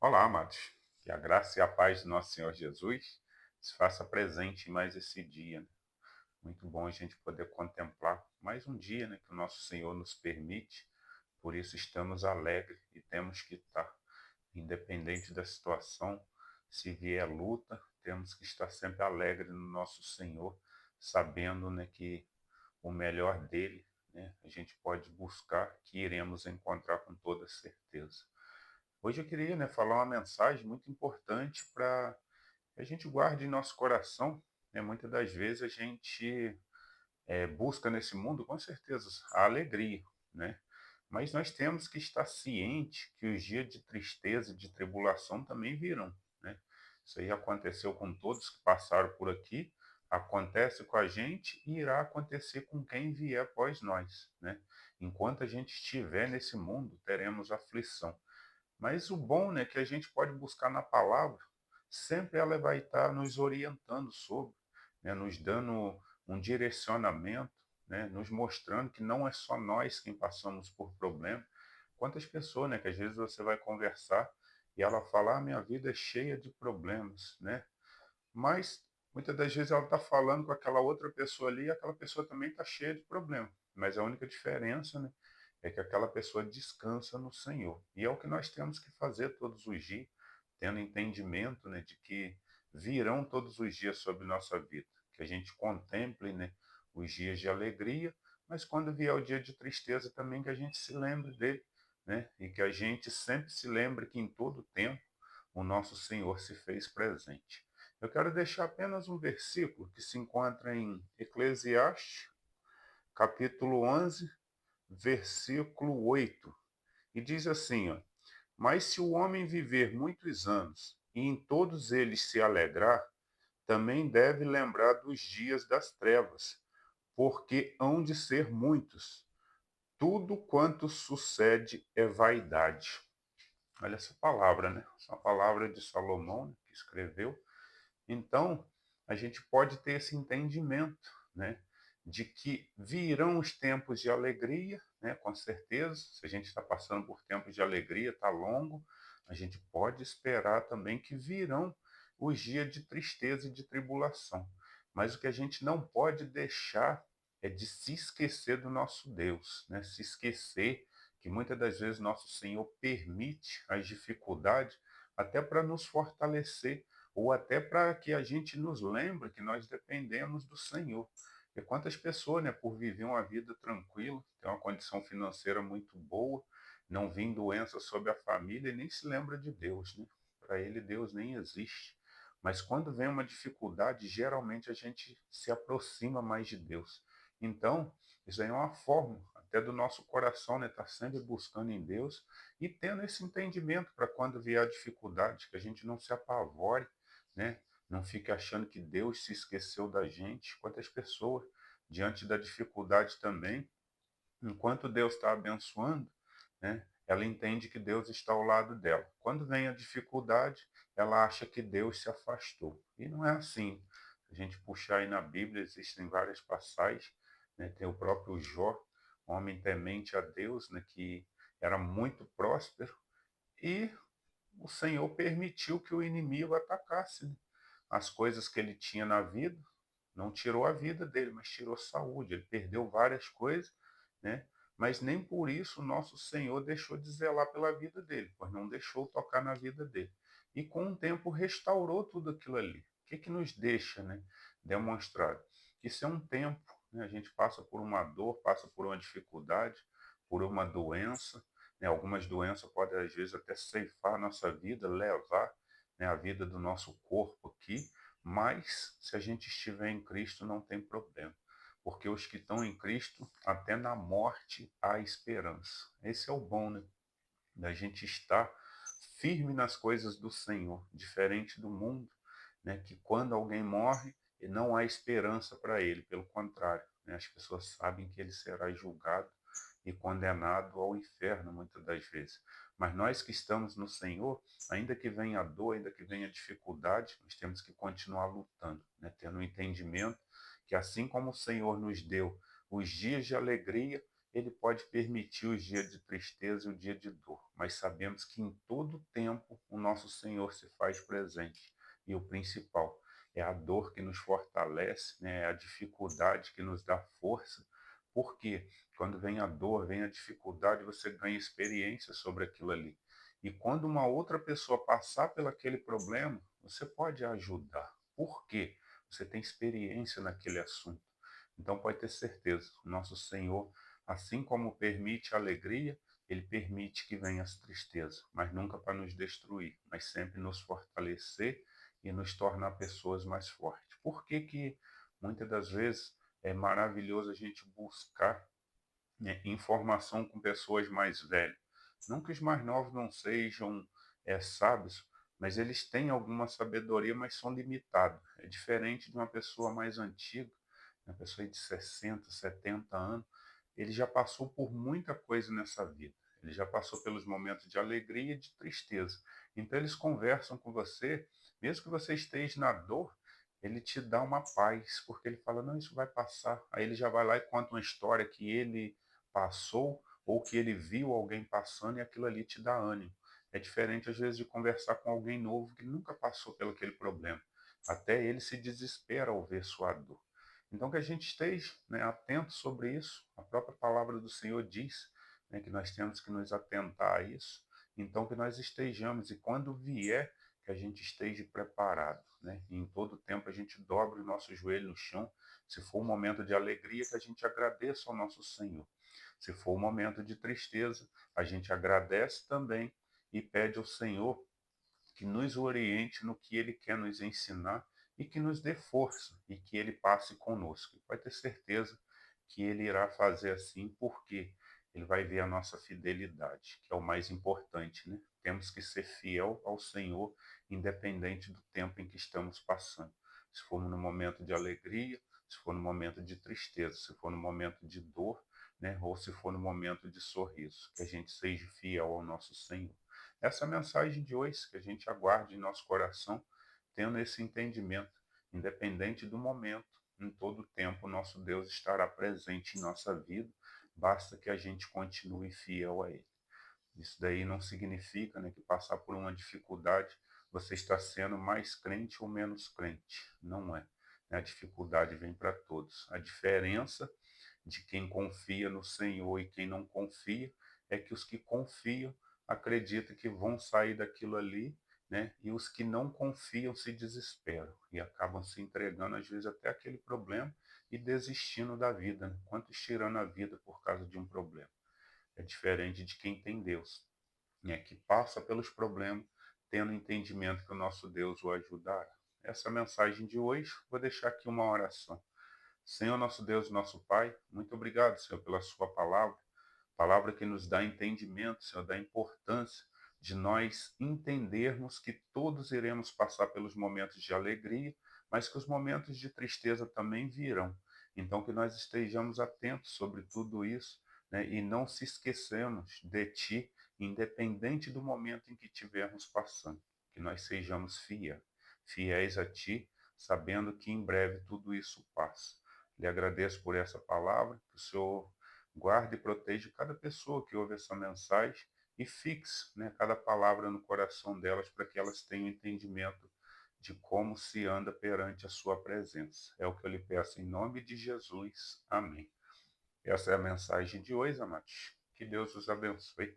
Olá, amados. Que a graça e a paz do nosso Senhor Jesus se faça presente em mais esse dia, né? Muito bom a gente poder contemplar mais um dia, né, que o nosso Senhor nos permite. Por isso estamos alegres e temos que estar, independente da situação. Se vier luta, temos que estar sempre alegres no nosso Senhor, sabendo, né, que o melhor dele, né, a gente pode buscar, que iremos encontrar com toda certeza. Hoje eu queria, né, falar uma mensagem muito importante para que a gente guarde em nosso coração. Né? Muitas das vezes a gente busca nesse mundo, com certeza, a alegria, né? Mas nós temos que estar ciente que os dias de tristeza e de tribulação também virão, né? Isso aí aconteceu com todos que passaram por aqui, acontece com a gente e irá acontecer com quem vier após nós, né? Enquanto a gente estiver nesse mundo, teremos aflição. Mas o bom, né, que a gente pode buscar na palavra, sempre ela vai estar nos orientando sobre, né, nos dando um direcionamento, né, nos mostrando que não é só nós quem passamos por problema. Quantas pessoas, né, que às vezes você vai conversar e ela fala, minha vida é cheia de problemas, né? Mas muitas das vezes ela está falando com aquela outra pessoa ali e aquela pessoa também está cheia de problema. Mas a única diferença, né, é que aquela pessoa descansa no Senhor. E é o que nós temos que fazer todos os dias, tendo entendimento, né, de que virão todos os dias sobre nossa vida. Que a gente contemple, né, os dias de alegria, mas quando vier o dia de tristeza também que a gente se lembre dele, né, e que a gente sempre se lembre que em todo tempo o nosso Senhor se fez presente. Eu quero deixar apenas um versículo que se encontra em Eclesiastes, capítulo 11, versículo 8, e diz assim, ó, mas se o homem viver muitos anos e em todos eles se alegrar, também deve lembrar dos dias das trevas, porque hão de ser muitos. Tudo quanto sucede é vaidade. Olha essa palavra, né? Essa palavra de Salomão, né, que escreveu. Então, a gente pode ter esse entendimento, né, de que virão os tempos de alegria, né, com certeza. Se a gente está passando por tempos de alegria, está longo, a gente pode esperar também que virão os dias de tristeza e de tribulação. Mas o que a gente não pode deixar é de se esquecer do nosso Deus, né? Se esquecer que muitas das vezes nosso Senhor permite as dificuldades até para nos fortalecer ou até para que a gente nos lembre que nós dependemos do Senhor. E quantas pessoas, né, por viver uma vida tranquila, ter uma condição financeira muito boa, não vir doença sobre a família e nem se lembra de Deus, né? Para ele, Deus nem existe. Mas quando vem uma dificuldade, geralmente a gente se aproxima mais de Deus. Então, isso aí é uma forma até do nosso coração, né, estar sempre buscando em Deus e tendo esse entendimento para quando vier a dificuldade, que a gente não se apavore, né? Não fique achando que Deus se esqueceu da gente. Quantas pessoas, diante da dificuldade também, enquanto Deus está abençoando, né, ela entende que Deus está ao lado dela. Quando vem a dificuldade, ela acha que Deus se afastou. E não é assim. Se a gente puxar aí na Bíblia, existem várias passagens, né, tem o próprio Jó, homem temente a Deus, né, que era muito próspero, e o Senhor permitiu que o inimigo atacasse, né, as coisas que ele tinha na vida. Não tirou a vida dele, mas tirou saúde. Ele perdeu várias coisas, né? Mas nem por isso o nosso Senhor deixou de zelar pela vida dele, pois não deixou tocar na vida dele. E com o tempo restaurou tudo aquilo ali. O que que nos deixa, né, demonstrado? Que isso é um tempo, né? A gente passa por uma dor, passa por uma dificuldade, por uma doença, né? Algumas doenças podem às vezes até ceifar a nossa vida, levar, né, a vida do nosso corpo aqui, mas se a gente estiver em Cristo não tem problema, porque os que estão em Cristo, até na morte há esperança. Esse é o bom, né? Da gente estar firme nas coisas do Senhor, diferente do mundo, né? Que quando alguém morre, não há esperança para ele, pelo contrário, né? As pessoas sabem que ele será julgado e condenado ao inferno muitas das vezes. Mas nós que estamos no Senhor, ainda que venha a dor, ainda que venha a dificuldade, nós temos que continuar lutando, né? Tendo um entendimento que assim como o Senhor nos deu os dias de alegria, ele pode permitir os dias de tristeza e o dia de dor, mas sabemos que em todo tempo o nosso Senhor se faz presente. E o principal é a dor que nos fortalece, né? É a dificuldade que nos dá força, porque quando vem a dor, vem a dificuldade, você ganha experiência sobre aquilo ali. E quando uma outra pessoa passar pelo aquele problema, você pode ajudar. Por quê? Você tem experiência naquele assunto. Então pode ter certeza, o nosso Senhor, assim como permite a alegria, ele permite que venha as tristezas, mas nunca para nos destruir, mas sempre nos fortalecer e nos tornar pessoas mais fortes. Por que que muitas das vezes é maravilhoso a gente buscar, né, informação com pessoas mais velhas? Não que os mais novos não sejam sábios, mas eles têm alguma sabedoria, mas são limitados. É diferente de uma pessoa mais antiga, uma pessoa de 60, 70 anos, ele já passou por muita coisa nessa vida. Ele já passou pelos momentos de alegria e de tristeza. Então eles conversam com você, mesmo que você esteja na dor, ele te dá uma paz, porque ele fala, não, isso vai passar. Aí ele já vai lá e conta uma história que ele passou ou que ele viu alguém passando e aquilo ali te dá ânimo. É diferente, às vezes, de conversar com alguém novo que nunca passou pelo aquele problema. Até ele se desespera ao ver sua dor. Então, que a gente esteja, né, atento sobre isso. A própria palavra do Senhor diz, né, que nós temos que nos atentar a isso. Então, que nós estejamos, e quando vier, que a gente esteja preparado. Né? E em todo tempo a gente dobre o nosso joelho no chão. Se for um momento de alegria, que a gente agradeça ao nosso Senhor. Se for um momento de tristeza, a gente agradece também e pede ao Senhor que nos oriente no que Ele quer nos ensinar e que nos dê força e que Ele passe conosco. Pode ter certeza que Ele irá fazer assim, porque Ele vai ver a nossa fidelidade, que é o mais importante, né? Temos que ser fiel ao Senhor, independente do tempo em que estamos passando. Se for no momento de alegria, se for no momento de tristeza, se for no momento de dor, né? Ou se for no momento de sorriso, que a gente seja fiel ao nosso Senhor. Essa mensagem de hoje, que a gente aguarde em nosso coração, tendo esse entendimento, independente do momento, em todo tempo, nosso Deus estará presente em nossa vida, basta que a gente continue fiel a Ele. Isso daí não significa, né, que passar por uma dificuldade você está sendo mais crente ou menos crente. Não é. A dificuldade vem para todos. A diferença de quem confia no Senhor e quem não confia é que os que confiam acreditam que vão sair daquilo ali, né? E os que não confiam se desesperam e acabam se entregando, às vezes, até aquele problema e desistindo da vida, né? Quantos tirando a vida por causa de um problema? É diferente de quem tem Deus, né? Que passa pelos problemas, tendo entendimento que o nosso Deus o ajudará. Essa mensagem de hoje, vou deixar aqui uma oração. Senhor, nosso Deus, nosso Pai, muito obrigado, Senhor, pela sua palavra, palavra que nos dá entendimento, Senhor, da importância de nós entendermos que todos iremos passar pelos momentos de alegria, mas que os momentos de tristeza também virão. Então, que nós estejamos atentos sobre tudo isso, né, e não se esqueçamos de Ti, independente do momento em que estivermos passando. Que nós sejamos fiéis a Ti, sabendo que em breve tudo isso passa. Lhe agradeço por essa palavra, que o Senhor guarde e proteja cada pessoa que ouve essa mensagem e fixe, né, cada palavra no coração delas para que elas tenham entendimento de como se anda perante a sua presença. É o que eu lhe peço em nome de Jesus. Amém. Essa é a mensagem de hoje, amados. Que Deus os abençoe.